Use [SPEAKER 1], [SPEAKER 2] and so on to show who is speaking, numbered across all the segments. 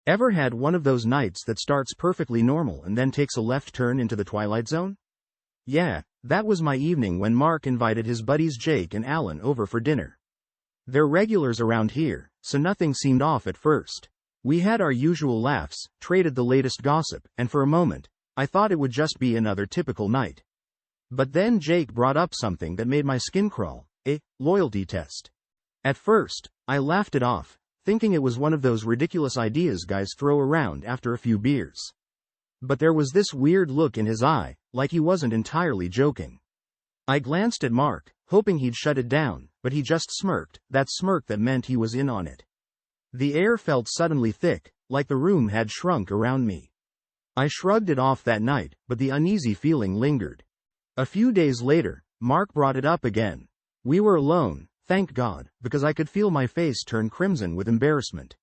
[SPEAKER 1] Ever had one of those nights that starts perfectly normal and then takes a left turn into the twilight zone? Yeah, that was my evening when Mark invited his buddies Jake and Alan over for dinner. They're regulars around here, so nothing seemed off at first. We had our usual laughs, traded the latest gossip, and for a moment, I thought it would just be another typical night. But then Jake brought up something that made my skin crawl, a loyalty test. At first, I laughed it off, thinking it was one of those ridiculous ideas guys throw around after a few beers. But there was this weird look in his eye, like he wasn't entirely joking. I glanced at Mark, hoping he'd shut it down, but he just smirked, that smirk that meant he was in on it. The air felt suddenly thick, like the room had shrunk around me. I shrugged it off that night, but the uneasy feeling lingered. A few days later, Mark brought it up again. We were alone, thank God, because I could feel my face turn crimson with embarrassment.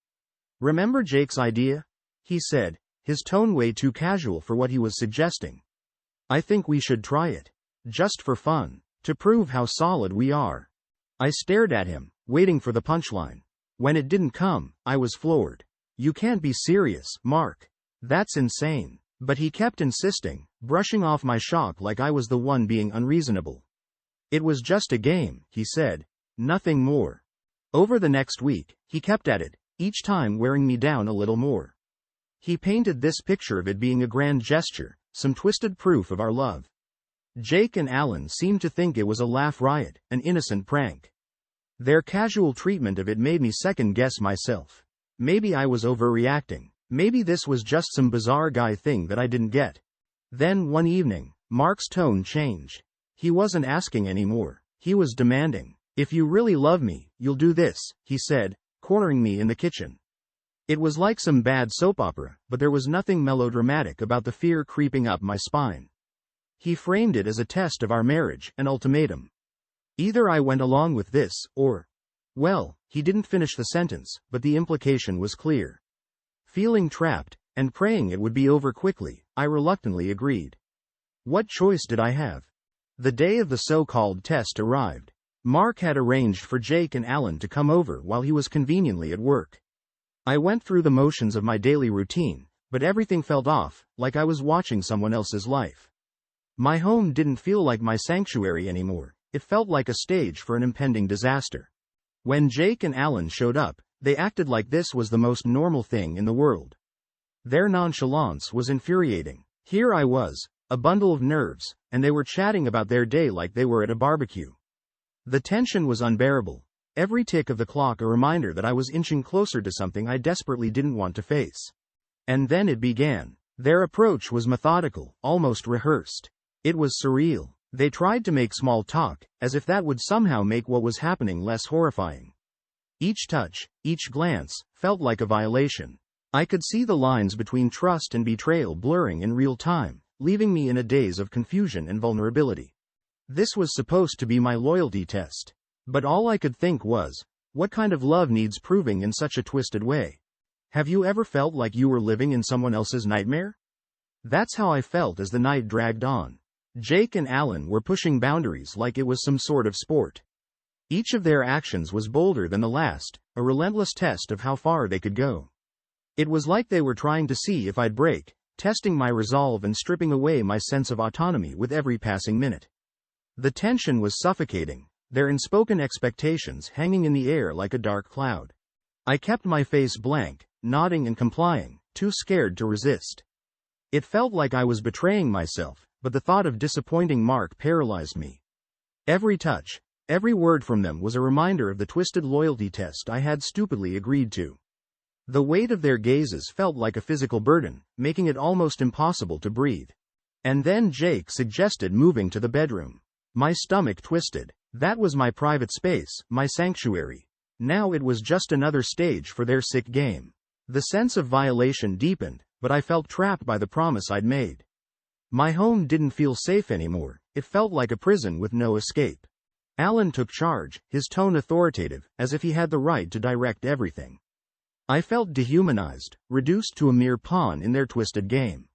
[SPEAKER 1] "Remember Jake's idea?" he said, his tone way too casual for what he was suggesting. "I think we should try it. Just for fun, to prove how solid we are." I stared at him, waiting for the punchline. When it didn't come, I was floored. "You can't be serious, Mark. That's insane." But he kept insisting, brushing off my shock like I was the one being unreasonable. "It was just a game," he said. "Nothing more." Over the next week, he kept at it, each time wearing me down a little more. He painted this picture of it being a grand gesture, some twisted proof of our love. Jake and Alan seemed to think it was a laugh riot, an innocent prank. Their casual treatment of it made me second-guess myself. Maybe I was overreacting. Maybe this was just some bizarre guy thing that I didn't get. Then one evening, Mark's tone changed. He wasn't asking anymore. He was demanding. "If you really love me, you'll do this," he said, cornering me in the kitchen. It was like some bad soap opera, but there was nothing melodramatic about the fear creeping up my spine. He framed it as a test of our marriage, an ultimatum. Either I went along with this, or... Well, he didn't finish the sentence, but the implication was clear. Feeling trapped, and praying it would be over quickly, I reluctantly agreed. What choice did I have? The day of the so-called test arrived. Mark had arranged for Jake and Alan to come over while he was conveniently at work. I went through the motions of my daily routine, but everything felt off, like I was watching someone else's life. My home didn't feel like my sanctuary anymore, it felt like a stage for an impending disaster. When Jake and Alan showed up, they acted like this was the most normal thing in the world. Their nonchalance was infuriating. Here I was, a bundle of nerves, and they were chatting about their day like they were at a barbecue. The tension was unbearable. Every tick of the clock a reminder that I was inching closer to something I desperately didn't want to face. And then it began. Their approach was methodical, almost rehearsed. It was surreal. They tried to make small talk, as if that would somehow make what was happening less horrifying. Each touch, each glance, felt like a violation. I could see the lines between trust and betrayal blurring in real time, leaving me in a daze of confusion and vulnerability. This was supposed to be my loyalty test. But all I could think was, what kind of love needs proving in such a twisted way? Have you ever felt like you were living in someone else's nightmare? That's how I felt as the night dragged on. Jake and Alan were pushing boundaries like it was some sort of sport. Each of their actions was bolder than the last, a relentless test of how far they could go. It was like they were trying to see if I'd break, testing my resolve and stripping away my sense of autonomy with every passing minute. The tension was suffocating, their unspoken expectations hanging in the air like a dark cloud. I kept my face blank, nodding and complying, too scared to resist. It felt like I was betraying myself, but the thought of disappointing Mark paralyzed me. Every touch, every word from them was a reminder of the twisted loyalty test I had stupidly agreed to. The weight of their gazes felt like a physical burden, making it almost impossible to breathe. And then Jake suggested moving to the bedroom. My stomach twisted. That was my private space, my sanctuary. Now it was just another stage for their sick game. The sense of violation deepened, but I felt trapped by the promise I'd made. My home didn't feel safe anymore, it felt like a prison with no escape. Alan took charge, his tone authoritative, as if he had the right to direct everything. I felt dehumanized, reduced to a mere pawn in their twisted game.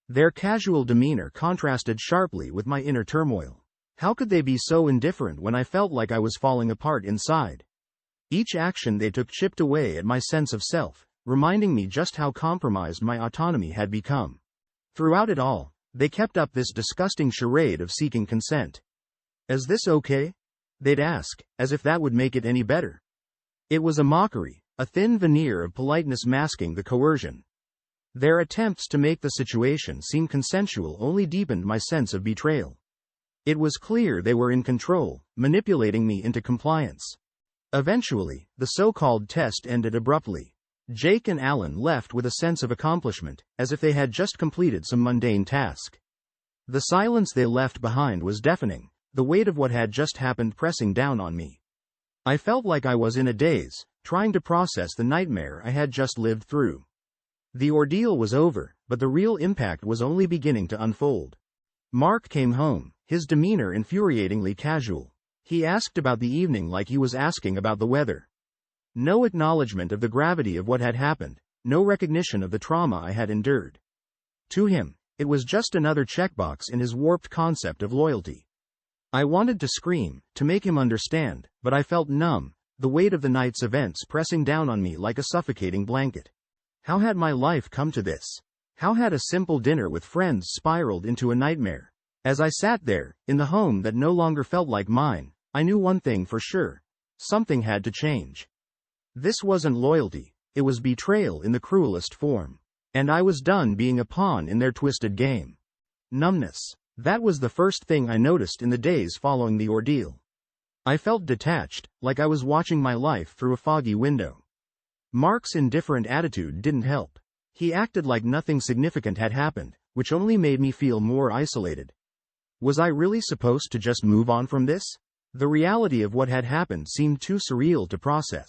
[SPEAKER 1] Their casual demeanor contrasted sharply with my inner turmoil. How could they be so indifferent when I felt like I was falling apart inside? Each action they took chipped away at my sense of self, reminding me just how compromised my autonomy had become. Throughout it all, they kept up this disgusting charade of seeking consent. "Is this okay?" they'd ask, as if that would make it any better. It was a mockery, a thin veneer of politeness masking the coercion. Their attempts to make the situation seem consensual only deepened my sense of betrayal. It was clear they were in control, manipulating me into compliance. Eventually, the so-called test ended abruptly. Jake and Alan left with a sense of accomplishment, as if they had just completed some mundane task. The silence they left behind was deafening, the weight of what had just happened pressing down on me. I felt like I was in a daze, trying to process the nightmare I had just lived through. The ordeal was over, but the real impact was only beginning to unfold. Mark came home, his demeanor infuriatingly casual. He asked about the evening like he was asking about the weather. No acknowledgement of the gravity of what had happened, no recognition of the trauma I had endured. To him, it was just another checkbox in his warped concept of loyalty. I wanted to scream, to make him understand, but I felt numb, the weight of the night's events pressing down on me like a suffocating blanket. How had my life come to this? How had a simple dinner with friends spiraled into a nightmare? As I sat there, in the home that no longer felt like mine, I knew one thing for sure. Something had to change. This wasn't loyalty, it was betrayal in the cruelest form. And I was done being a pawn in their twisted game. Numbness. That was the first thing I noticed in the days following the ordeal. I felt detached, like I was watching my life through a foggy window. Mark's indifferent attitude didn't help. He acted like nothing significant had happened, which only made me feel more isolated. Was I really supposed to just move on from this? The reality of what had happened seemed too surreal to process.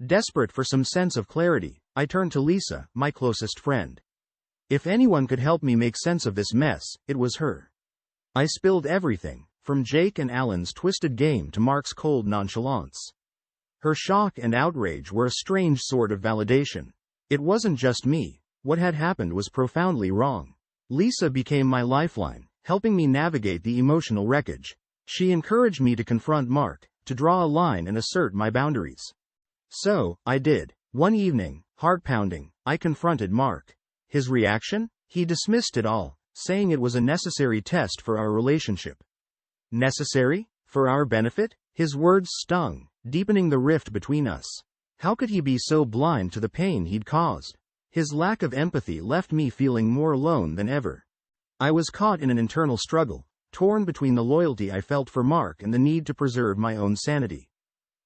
[SPEAKER 1] Desperate for some sense of clarity, I turned to Lisa, my closest friend. If anyone could help me make sense of this mess, it was her. I spilled everything, from Jake and Alan's twisted game to Mark's cold nonchalance. Her shock and outrage were a strange sort of validation. It wasn't just me, what had happened was profoundly wrong. Lisa became my lifeline, helping me navigate the emotional wreckage. She encouraged me to confront Mark, to draw a line and assert my boundaries. So, I did. One evening, heart-pounding, I confronted Mark. His reaction? He dismissed it all, saying it was a necessary test for our relationship. Necessary? For our benefit? His words stung, deepening the rift between us. How could he be so blind to the pain he'd caused? His lack of empathy left me feeling more alone than ever. I was caught in an internal struggle, torn between the loyalty I felt for Mark and the need to preserve my own sanity.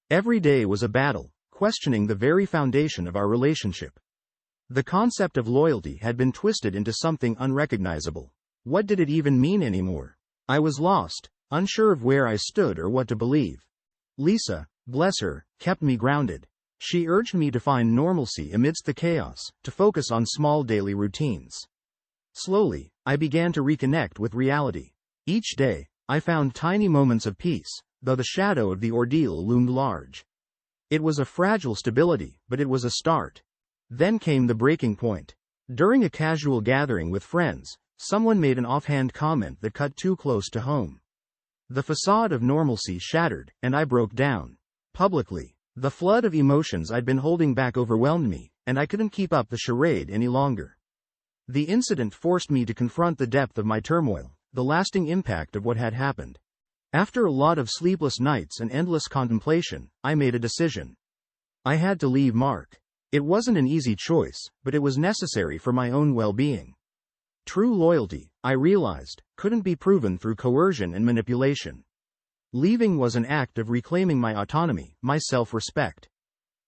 [SPEAKER 1] Every day was a battle, questioning the very foundation of our relationship. The concept of loyalty had been twisted into something unrecognizable. What did it even mean anymore? I was lost, unsure of where I stood or what to believe. Lisa, bless her, kept me grounded. She urged me to find normalcy amidst the chaos, to focus on small daily routines. Slowly, I began to reconnect with reality. Each day, I found tiny moments of peace, though the shadow of the ordeal loomed large. It was a fragile stability, but it was a start. Then came the breaking point. During a casual gathering with friends, someone made an offhand comment that cut too close to home. The facade of normalcy shattered, and I broke down. Publicly. The flood of emotions I'd been holding back overwhelmed me, and I couldn't keep up the charade any longer. The incident forced me to confront the depth of my turmoil, the lasting impact of what had happened. After a lot of sleepless nights and endless contemplation, I made a decision. I had to leave Mark. It wasn't an easy choice, but it was necessary for my own well-being. True loyalty, I realized, couldn't be proven through coercion and manipulation. Leaving was an act of reclaiming my autonomy, my self-respect.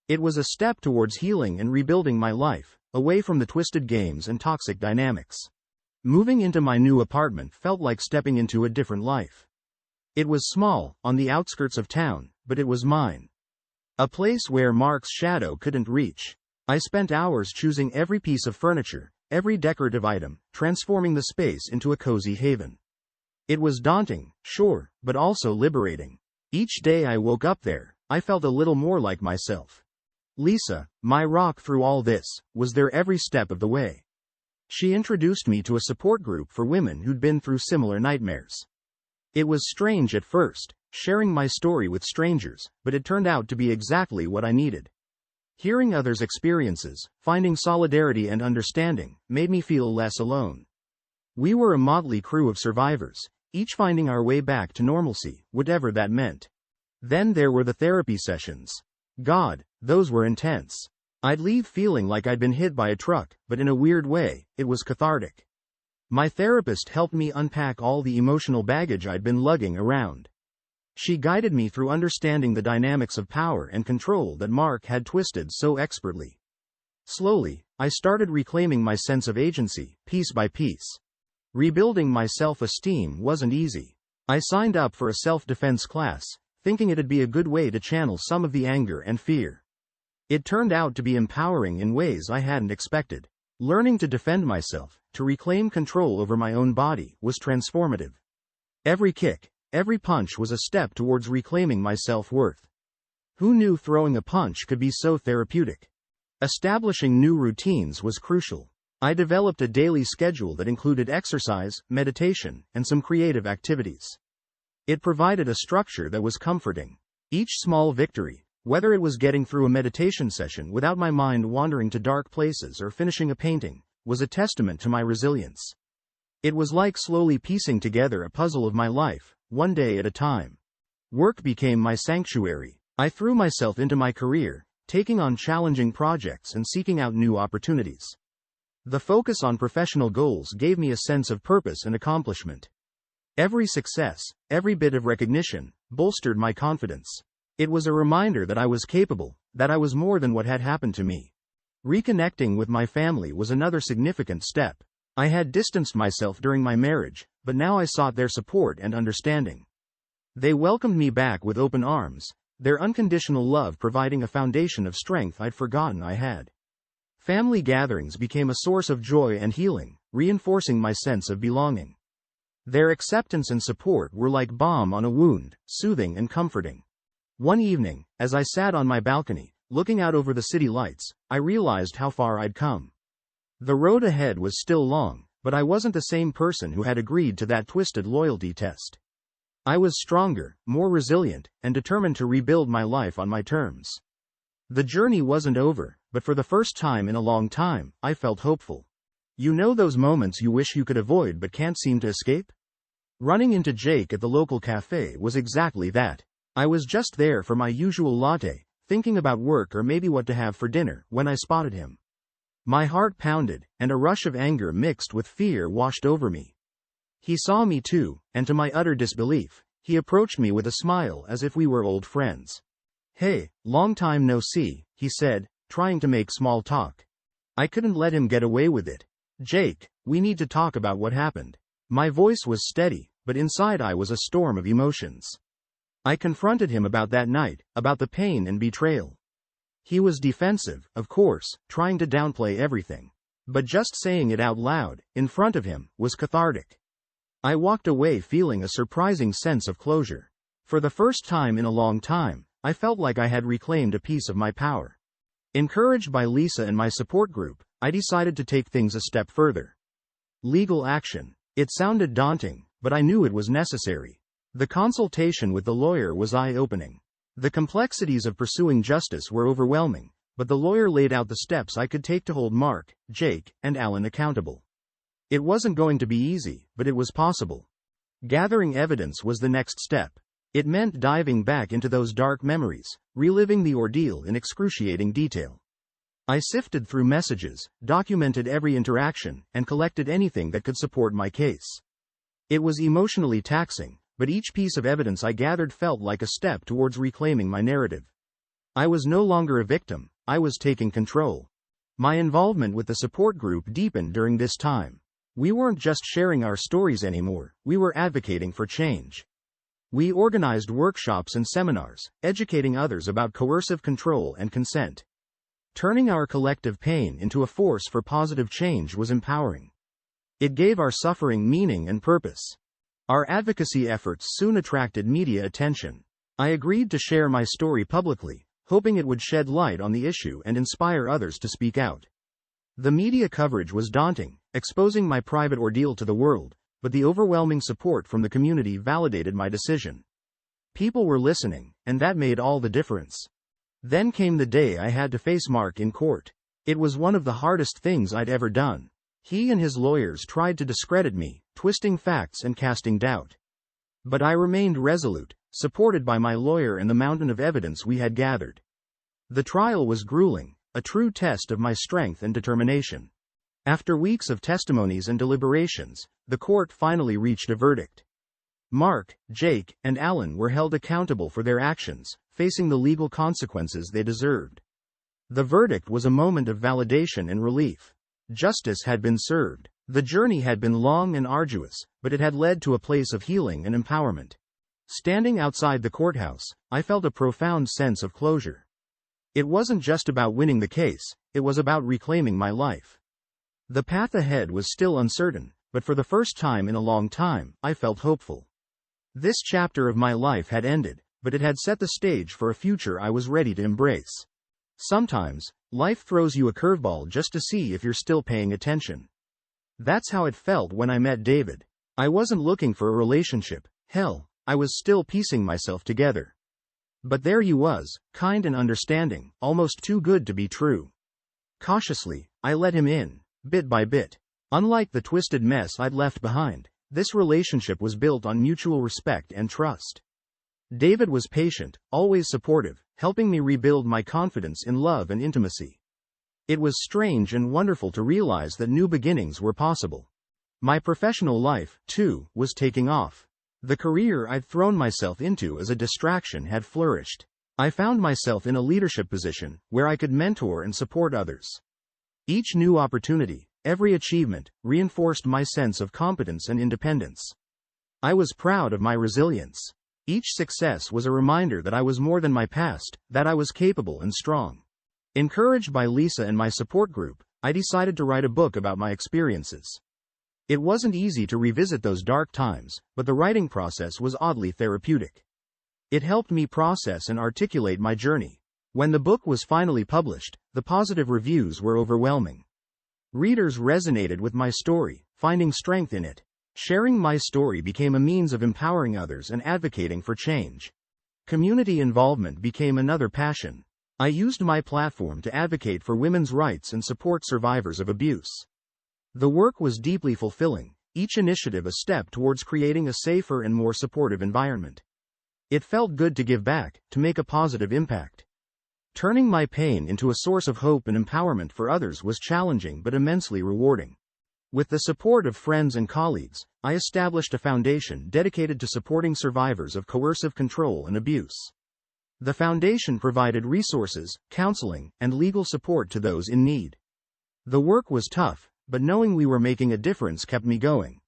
[SPEAKER 1] It was a step towards healing and rebuilding my life, away from the twisted games and toxic dynamics. Moving into my new apartment felt like stepping into a different life. It was small, on the outskirts of town, but it was mine. A place where Mark's shadow couldn't reach. I spent hours choosing every piece of furniture, every decorative item, transforming the space into a cozy haven. It was daunting, sure, but also liberating. Each day I woke up there, I felt a little more like myself. Lisa, my rock through all this, was there every step of the way. She introduced me to a support group for women who'd been through similar nightmares. It was strange at first, sharing my story with strangers, but it turned out to be exactly what I needed. Hearing others' experiences, finding solidarity and understanding, made me feel less alone. We were a motley crew of survivors, each finding our way back to normalcy, whatever that meant. Then there were the therapy sessions. God, those were intense. I'd leave feeling like I'd been hit by a truck, but in a weird way, it was cathartic. My therapist helped me unpack all the emotional baggage I'd been lugging around. She guided me through understanding the dynamics of power and control that Mark had twisted so expertly. Slowly, I started reclaiming my sense of agency, piece by piece. Rebuilding my self-esteem wasn't easy. I signed up for a self-defense class, thinking it'd be a good way to channel some of the anger and fear. It turned out to be empowering in ways I hadn't expected. Learning to defend myself, to reclaim control over my own body, was transformative. Every kick, every punch was a step towards reclaiming my self-worth. Who knew throwing a punch could be so therapeutic? Establishing new routines was crucial. I developed a daily schedule that included exercise, meditation, and some creative activities. It provided a structure that was comforting. Each small victory, whether it was getting through a meditation session without my mind wandering to dark places or finishing a painting, was a testament to my resilience. It was like slowly piecing together a puzzle of my life, one day at a time. Work became my sanctuary. I threw myself into my career, taking on challenging projects and seeking out new opportunities. The focus on professional goals gave me a sense of purpose and accomplishment. Every success, every bit of recognition, bolstered my confidence. It was a reminder that I was capable, that I was more than what had happened to me. Reconnecting with my family was another significant step. I had distanced myself during my marriage, but now I sought their support and understanding. They welcomed me back with open arms, their unconditional love providing a foundation of strength I'd forgotten I had. Family gatherings became a source of joy and healing, reinforcing my sense of belonging. Their acceptance and support were like balm on a wound, soothing and comforting. One evening, as I sat on my balcony, looking out over the city lights, I realized how far I'd come. The road ahead was still long, but I wasn't the same person who had agreed to that twisted loyalty test. I was stronger, more resilient, and determined to rebuild my life on my terms. The journey wasn't over, but for the first time in a long time, I felt hopeful. You know those moments you wish you could avoid but can't seem to escape? Running into Jake at the local cafe was exactly that. I was just there for my usual latte, thinking about work or maybe what to have for dinner, when I spotted him. My heart pounded, and a rush of anger mixed with fear washed over me. He saw me too, and to my utter disbelief, he approached me with a smile as if we were old friends. "Hey, long time no see," he said, trying to make small talk. I couldn't let him get away with it. "Jake, we need to talk about what happened." My voice was steady, but inside I was a storm of emotions. I confronted him about that night, about the pain and betrayal. He was defensive, of course, trying to downplay everything. But just saying it out loud, in front of him, was cathartic. I walked away feeling a surprising sense of closure. For the first time in a long time, I felt like I had reclaimed a piece of my power. Encouraged by Lisa and my support group, I decided to take things a step further. Legal action. It sounded daunting, but I knew it was necessary. The consultation with the lawyer was eye-opening. The complexities of pursuing justice were overwhelming, but the lawyer laid out the steps I could take to hold Mark, Jake, and Alan accountable. It wasn't going to be easy, but it was possible. Gathering evidence was the next step. It meant diving back into those dark memories, reliving the ordeal in excruciating detail. I sifted through messages, documented every interaction, and collected anything that could support my case. It was emotionally taxing, but each piece of evidence I gathered felt like a step towards reclaiming my narrative. I was no longer a victim, I was taking control. My involvement with the support group deepened during this time. We weren't just sharing our stories anymore, we were advocating for change. We organized workshops and seminars, educating others about coercive control and consent. Turning our collective pain into a force for positive change was empowering. It gave our suffering meaning and purpose. Our advocacy efforts soon attracted media attention. I agreed to share my story publicly, hoping it would shed light on the issue and inspire others to speak out. The media coverage was daunting, exposing my private ordeal to the world, but the overwhelming support from the community validated my decision. People were listening, and that made all the difference. Then came the day I had to face Mark in court. It was one of the hardest things I'd ever done. He and his lawyers tried to discredit me, twisting facts and casting doubt. But I remained resolute, supported by my lawyer and the mountain of evidence we had gathered. The trial was grueling, a true test of my strength and determination. After weeks of testimonies and deliberations, the court finally reached a verdict. Mark, Jake, and Alan were held accountable for their actions, facing the legal consequences they deserved. The verdict was a moment of validation and relief. Justice had been served. The journey had been long and arduous, but it had led to a place of healing and empowerment. Standing outside the courthouse, I felt a profound sense of closure. It wasn't just about winning the case, it was about reclaiming my life. The path ahead was still uncertain, but for the first time in a long time, I felt hopeful. This chapter of my life had ended, but it had set the stage for a future I was ready to embrace. Sometimes, life throws you a curveball just to see if you're still paying attention. That's how it felt when I met David. I wasn't looking for a relationship, hell, I was still piecing myself together. But there he was, kind and understanding, almost too good to be true. Cautiously, I let him in, bit by bit. Unlike the twisted mess I'd left behind, this relationship was built on mutual respect and trust. David was patient, always supportive, helping me rebuild my confidence in love and intimacy. It was strange and wonderful to realize that new beginnings were possible. My professional life, too, was taking off. The career I'd thrown myself into as a distraction had flourished. I found myself in a leadership position, where I could mentor and support others. Each new opportunity, every achievement, reinforced my sense of competence and independence. I was proud of my resilience. Each success was a reminder that I was more than my past, that I was capable and strong. Encouraged by Lisa and my support group, I decided to write a book about my experiences. It wasn't easy to revisit those dark times, but the writing process was oddly therapeutic. It helped me process and articulate my journey. When the book was finally published, the positive reviews were overwhelming. Readers resonated with my story, finding strength in it. Sharing my story became a means of empowering others and advocating for change. Community involvement became another passion. I used my platform to advocate for women's rights and support survivors of abuse. The work was deeply fulfilling, each initiative a step towards creating a safer and more supportive environment. It felt good to give back, to make a positive impact. Turning my pain into a source of hope and empowerment for others was challenging but immensely rewarding. With the support of friends and colleagues, I established a foundation dedicated to supporting survivors of coercive control and abuse. The foundation provided resources, counseling, and legal support to those in need. The work was tough, but knowing we were making a difference kept me going.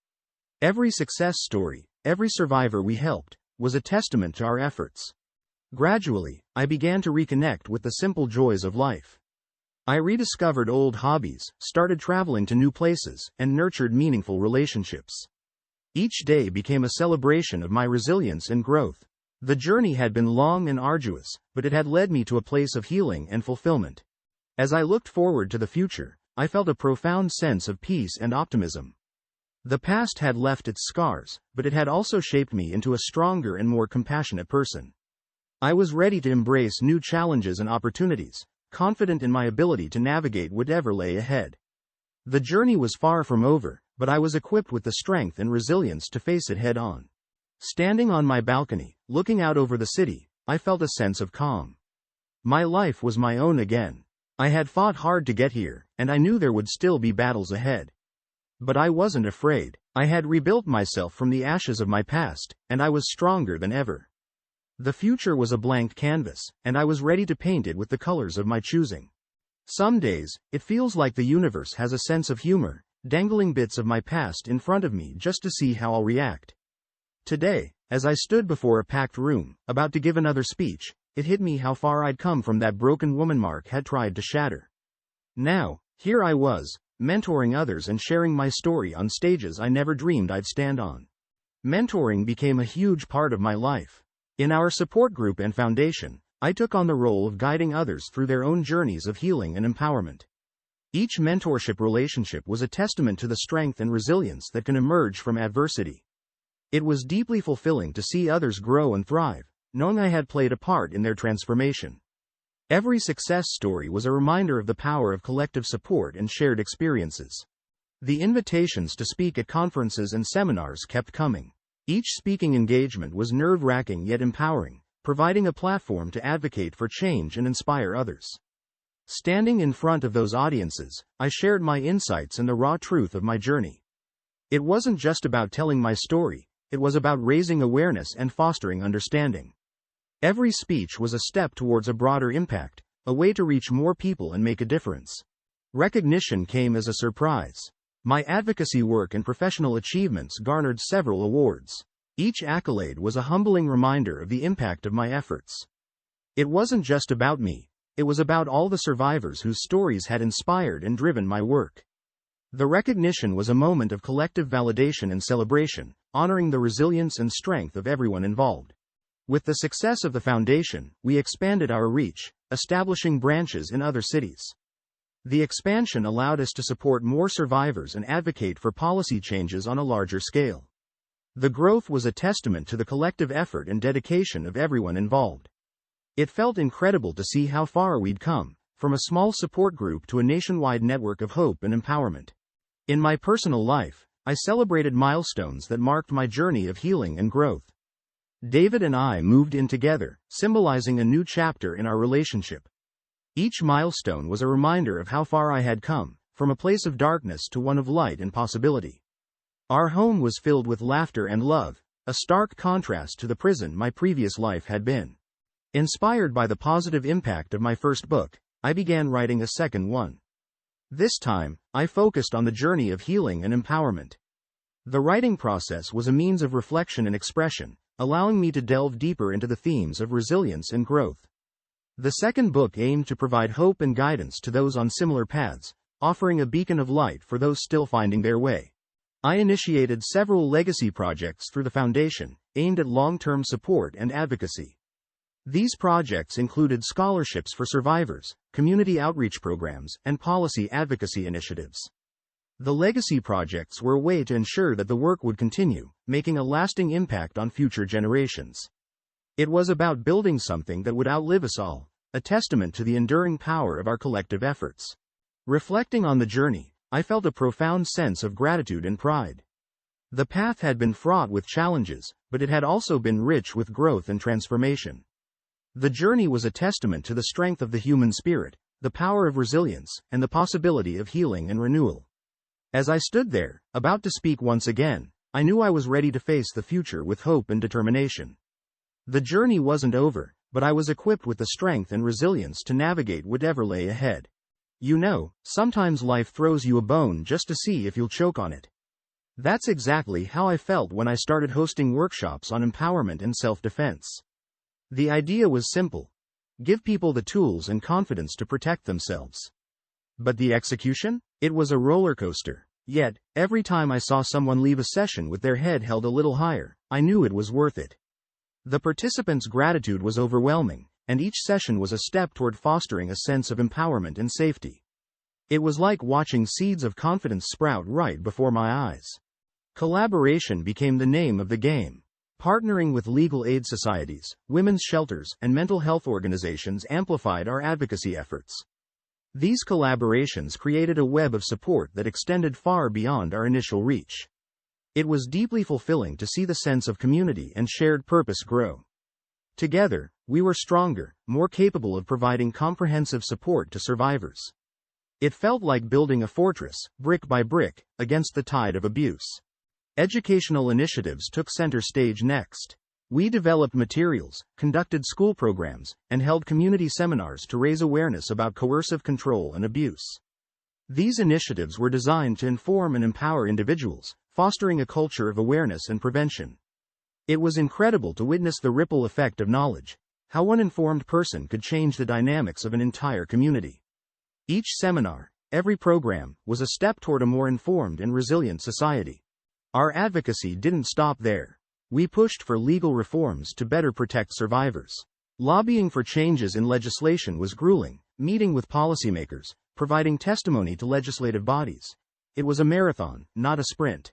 [SPEAKER 1] Every success story, every survivor we helped, was a testament to our efforts. Gradually, I began to reconnect with the simple joys of life. I rediscovered old hobbies, started traveling to new places, and nurtured meaningful relationships. Each day became a celebration of my resilience and growth. The journey had been long and arduous, but it had led me to a place of healing and fulfillment. As I looked forward to the future, I felt a profound sense of peace and optimism. The past had left its scars, but it had also shaped me into a stronger and more compassionate person. I was ready to embrace new challenges and opportunities, confident in my ability to navigate whatever lay ahead. The journey was far from over, but I was equipped with the strength and resilience to face it head on. Standing on my balcony, looking out over the city, I felt a sense of calm. My life was my own again. I had fought hard to get here, and I knew there would still be battles ahead. But I wasn't afraid. I had rebuilt myself from the ashes of my past, and I was stronger than ever. The future was a blank canvas, and I was ready to paint it with the colors of my choosing. Some days, it feels like the universe has a sense of humor, dangling bits of my past in front of me just to see how I'll react. Today, as I stood before a packed room, about to give another speech, it hit me how far I'd come from that broken woman Mark had tried to shatter. Now, here I was, mentoring others and sharing my story on stages I never dreamed I'd stand on. Mentoring became a huge part of my life. In our support group and foundation, I took on the role of guiding others through their own journeys of healing and empowerment. Each mentorship relationship was a testament to the strength and resilience that can emerge from adversity. It was deeply fulfilling to see others grow and thrive, knowing I had played a part in their transformation. Every success story was a reminder of the power of collective support and shared experiences. The invitations to speak at conferences and seminars kept coming. Each speaking engagement was nerve-wracking yet empowering, providing a platform to advocate for change and inspire others. Standing in front of those audiences, I shared my insights and the raw truth of my journey. It wasn't just about telling my story, it was about raising awareness and fostering understanding. Every speech was a step towards a broader impact, a way to reach more people and make a difference. Recognition came as a surprise. My advocacy work and professional achievements garnered several awards. Each accolade was a humbling reminder of the impact of my efforts. It wasn't just about me, it was about all the survivors whose stories had inspired and driven my work. The recognition was a moment of collective validation and celebration, honoring the resilience and strength of everyone involved. With the success of the foundation, we expanded our reach, establishing branches in other cities. The expansion allowed us to support more survivors and advocate for policy changes on a larger scale. The growth was a testament to the collective effort and dedication of everyone involved. It felt incredible to see how far we'd come, from a small support group to a nationwide network of hope and empowerment. In my personal life, I celebrated milestones that marked my journey of healing and growth. David and I moved in together, symbolizing a new chapter in our relationship. Each milestone was a reminder of how far I had come, from a place of darkness to one of light and possibility. Our home was filled with laughter and love, a stark contrast to the prison my previous life had been. Inspired by the positive impact of my first book, I began writing a second one. This time, I focused on the journey of healing and empowerment. The writing process was a means of reflection and expression, allowing me to delve deeper into the themes of resilience and growth. The second book aimed to provide hope and guidance to those on similar paths, offering a beacon of light for those still finding their way. I initiated several legacy projects through the foundation, aimed at long-term support and advocacy. These projects included scholarships for survivors, community outreach programs, and policy advocacy initiatives. The legacy projects were a way to ensure that the work would continue, making a lasting impact on future generations. It was about building something that would outlive us all, a testament to the enduring power of our collective efforts. Reflecting on the journey, I felt a profound sense of gratitude and pride. The path had been fraught with challenges, but it had also been rich with growth and transformation. The journey was a testament to the strength of the human spirit, the power of resilience, and the possibility of healing and renewal. As I stood there, about to speak once again, I knew I was ready to face the future with hope and determination. The journey wasn't over, but I was equipped with the strength and resilience to navigate whatever lay ahead. You know, sometimes life throws you a bone just to see if you'll choke on it. That's exactly how I felt when I started hosting workshops on empowerment and self-defense. The idea was simple: give people the tools and confidence to protect themselves. But the execution? It was a roller coaster. Yet, every time I saw someone leave a session with their head held a little higher, I knew it was worth it. The participants' gratitude was overwhelming, and each session was a step toward fostering a sense of empowerment and safety. It was like watching seeds of confidence sprout right before my eyes. Collaboration became the name of the game. Partnering with legal aid societies, women's shelters, and mental health organizations amplified our advocacy efforts. These collaborations created a web of support that extended far beyond our initial reach. It was deeply fulfilling to see the sense of community and shared purpose grow. Together, we were stronger, more capable of providing comprehensive support to survivors. It felt like building a fortress, brick by brick, against the tide of abuse. Educational initiatives took center stage next. We developed materials, conducted school programs, and held community seminars to raise awareness about coercive control and abuse. These initiatives were designed to inform and empower individuals, fostering a culture of awareness and prevention. It was incredible to witness the ripple effect of knowledge, how one informed person could change the dynamics of an entire community. Each seminar, every program, was a step toward a more informed and resilient society. Our advocacy didn't stop there. We pushed for legal reforms to better protect survivors. Lobbying for changes in legislation was grueling, meeting with policymakers, providing testimony to legislative bodies. It was a marathon, not a sprint.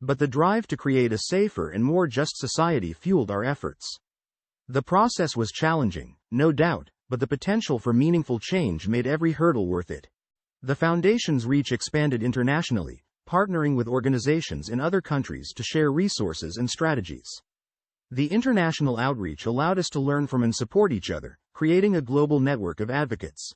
[SPEAKER 1] But the drive to create a safer and more just society fueled our efforts. The process was challenging, no doubt, but the potential for meaningful change made every hurdle worth it. The foundation's reach expanded internationally, partnering with organizations in other countries to share resources and strategies. The international outreach allowed us to learn from and support each other, creating a global network of advocates.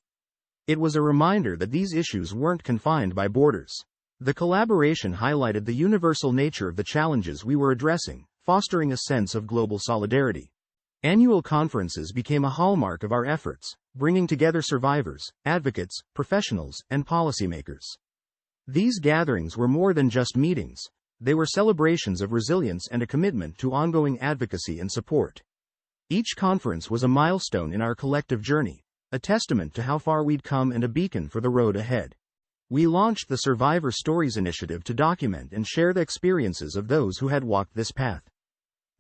[SPEAKER 1] It was a reminder that these issues weren't confined by borders. The collaboration highlighted the universal nature of the challenges we were addressing, fostering a sense of global solidarity. Annual conferences became a hallmark of our efforts, bringing together survivors, advocates, professionals, and policymakers. These gatherings were more than just meetings. They were celebrations of resilience and a commitment to ongoing advocacy and support. Each conference was a milestone in our collective journey, a testament to how far we'd come and a beacon for the road ahead. We launched the Survivor Stories initiative to document and share the experiences of those who had walked this path.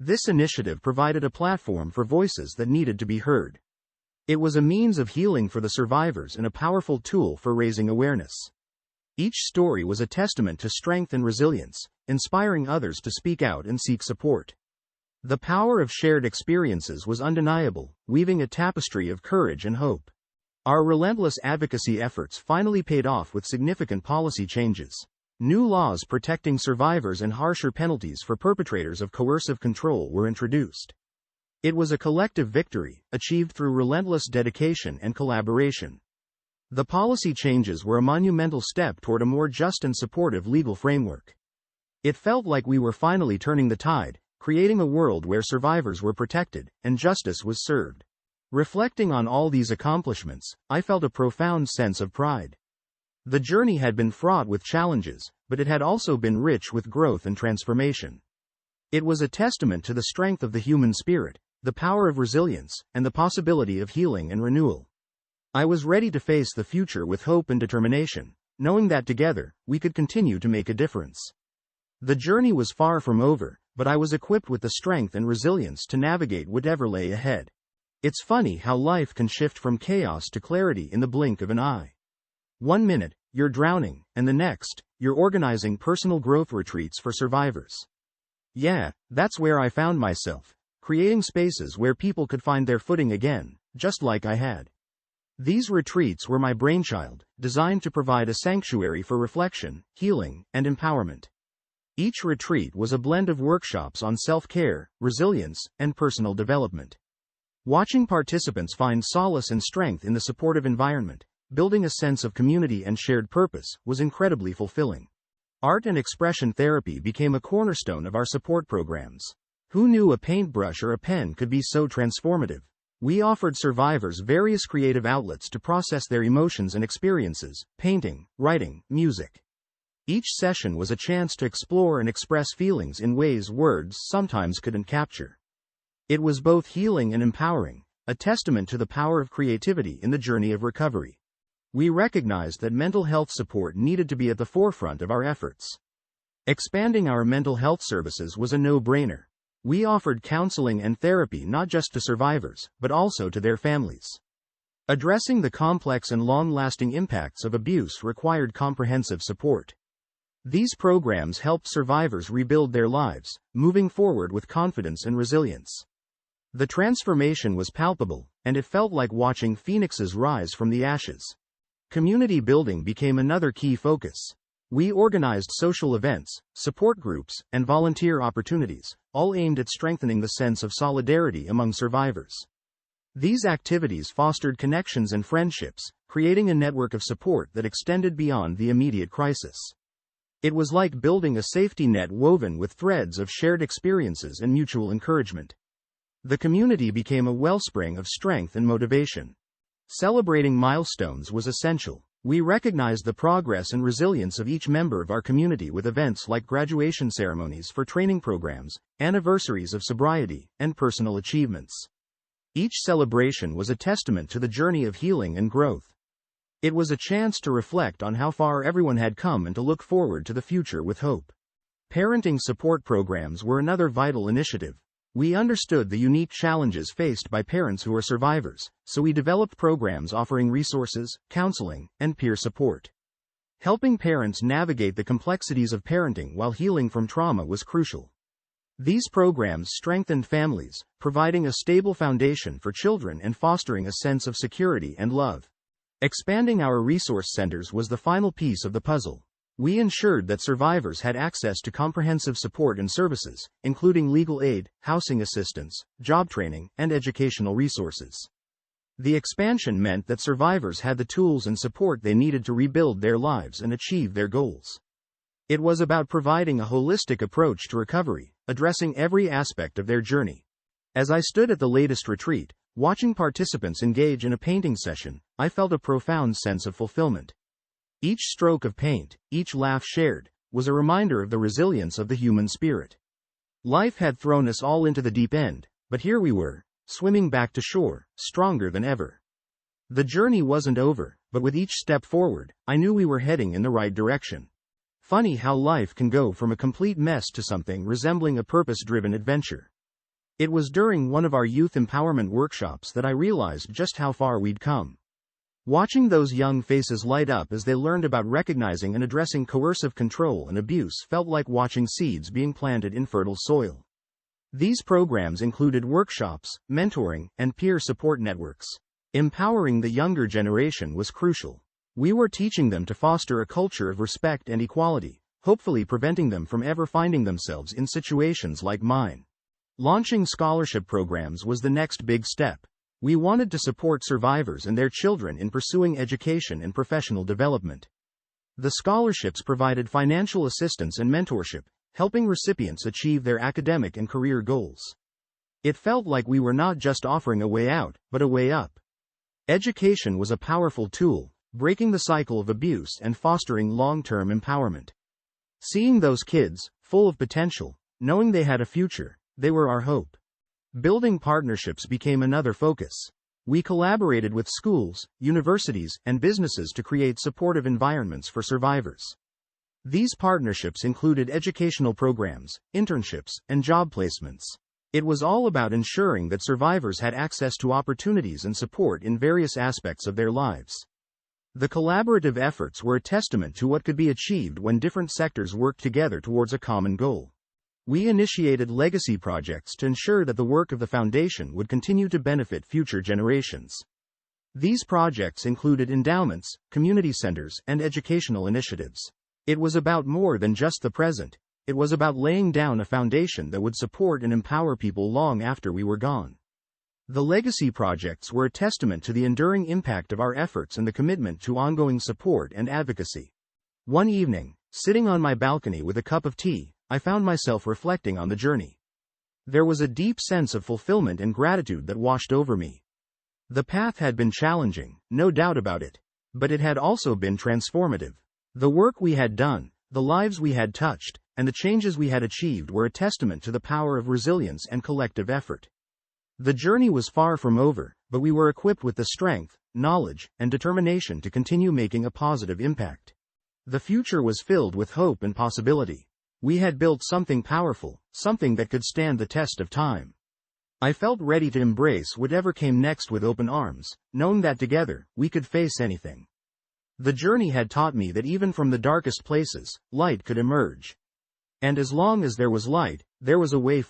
[SPEAKER 1] This initiative provided a platform for voices that needed to be heard. It was a means of healing for the survivors and a powerful tool for raising awareness. Each story was a testament to strength and resilience, inspiring others to speak out and seek support. The power of shared experiences was undeniable, weaving a tapestry of courage and hope. Our relentless advocacy efforts finally paid off with significant policy changes. New laws protecting survivors and harsher penalties for perpetrators of coercive control were introduced. It was a collective victory, achieved through relentless dedication and collaboration. The policy changes were a monumental step toward a more just and supportive legal framework. It felt like we were finally turning the tide, creating a world where survivors were protected and justice was served. Reflecting on all these accomplishments, I felt a profound sense of pride. The journey had been fraught with challenges, but it had also been rich with growth and transformation. It was a testament to the strength of the human spirit, the power of resilience, and the possibility of healing and renewal. I was ready to face the future with hope and determination, knowing that together, we could continue to make a difference. The journey was far from over, but I was equipped with the strength and resilience to navigate whatever lay ahead. It's funny how life can shift from chaos to clarity in the blink of an eye. One minute, you're drowning, and the next, you're organizing personal growth retreats for survivors. Yeah, that's where I found myself, creating spaces where people could find their footing again, just like I had. These retreats were my brainchild, designed to provide a sanctuary for reflection, healing, and empowerment. Each retreat was a blend of workshops on self-care, resilience, and personal development. Watching participants find solace and strength in the supportive environment, building a sense of community and shared purpose, was incredibly fulfilling. Art and expression therapy became a cornerstone of our support programs. Who knew a paintbrush or a pen could be so transformative? We offered survivors various creative outlets to process their emotions and experiences: painting, writing, music. Each session was a chance to explore and express feelings in ways words sometimes couldn't capture. It was both healing and empowering, a testament to the power of creativity in the journey of recovery. We recognized that mental health support needed to be at the forefront of our efforts. Expanding our mental health services was a no-brainer. We offered counseling and therapy not just to survivors, but also to their families. Addressing the complex and long-lasting impacts of abuse required comprehensive support. These programs helped survivors rebuild their lives, moving forward with confidence and resilience. The transformation was palpable, and it felt like watching phoenixes rise from the ashes. Community building became another key focus. We organized social events, support groups, and volunteer opportunities, all aimed at strengthening the sense of solidarity among survivors. These activities fostered connections and friendships, creating a network of support that extended beyond the immediate crisis. It was like building a safety net woven with threads of shared experiences and mutual encouragement. The community became a wellspring of strength and motivation. Celebrating milestones was essential. We recognized the progress and resilience of each member of our community with events like graduation ceremonies for training programs, anniversaries of sobriety, and personal achievements. Each celebration was a testament to the journey of healing and growth. It was a chance to reflect on how far everyone had come and to look forward to the future with hope. Parenting support programs were another vital initiative. We understood the unique challenges faced by parents who are survivors, so we developed programs offering resources, counseling, and peer support. Helping parents navigate the complexities of parenting while healing from trauma was crucial. These programs strengthened families, providing a stable foundation for children and fostering a sense of security and love. Expanding our resource centers was the final piece of the puzzle. We ensured that survivors had access to comprehensive support and services, including legal aid, housing assistance, job training, and educational resources. The expansion meant that survivors had the tools and support they needed to rebuild their lives and achieve their goals. It was about providing a holistic approach to recovery, addressing every aspect of their journey. As I stood at the latest retreat, watching participants engage in a painting session, I felt a profound sense of fulfillment. Each stroke of paint, each laugh shared, was a reminder of the resilience of the human spirit. Life had thrown us all into the deep end, but here we were, swimming back to shore, stronger than ever. The journey wasn't over, but with each step forward, I knew we were heading in the right direction. Funny how life can go from a complete mess to something resembling a purpose-driven adventure. It was during one of our youth empowerment workshops that I realized just how far we'd come. Watching those young faces light up as they learned about recognizing and addressing coercive control and abuse felt like watching seeds being planted in fertile soil. These programs included workshops, mentoring, and peer support networks. Empowering the younger generation was crucial. We were teaching them to foster a culture of respect and equality, hopefully preventing them from ever finding themselves in situations like mine. Launching scholarship programs was the next big step. We wanted to support survivors and their children in pursuing education and professional development. The scholarships provided financial assistance and mentorship, helping recipients achieve their academic and career goals. It felt like we were not just offering a way out, but a way up. Education was a powerful tool, breaking the cycle of abuse and fostering long-term empowerment. Seeing those kids, full of potential, knowing they had a future, they were our hope. Building partnerships became another focus. We collaborated with schools, universities, and businesses to create supportive environments for survivors. These partnerships included educational programs, internships, and job placements. It was all about ensuring that survivors had access to opportunities and support in various aspects of their lives. The collaborative efforts were a testament to what could be achieved when different sectors worked together towards a common goal. We initiated legacy projects to ensure that the work of the foundation would continue to benefit future generations. These projects included endowments, community centers, and educational initiatives. It was about more than just the present. It was about laying down a foundation that would support and empower people long after we were gone. The legacy projects were a testament to the enduring impact of our efforts and the commitment to ongoing support and advocacy. One evening, sitting on my balcony with a cup of tea, I found myself reflecting on the journey. There was a deep sense of fulfillment and gratitude that washed over me. The path had been challenging, no doubt about it, but it had also been transformative. The work we had done, the lives we had touched, and the changes we had achieved were a testament to the power of resilience and collective effort. The journey was far from over, but we were equipped with the strength, knowledge, and determination to continue making a positive impact. The future was filled with hope and possibility. We had built something powerful, something that could stand the test of time. I felt ready to embrace whatever came next with open arms, knowing that together, we could face anything. The journey had taught me that even from the darkest places, light could emerge. And as long as there was light, there was a way forward.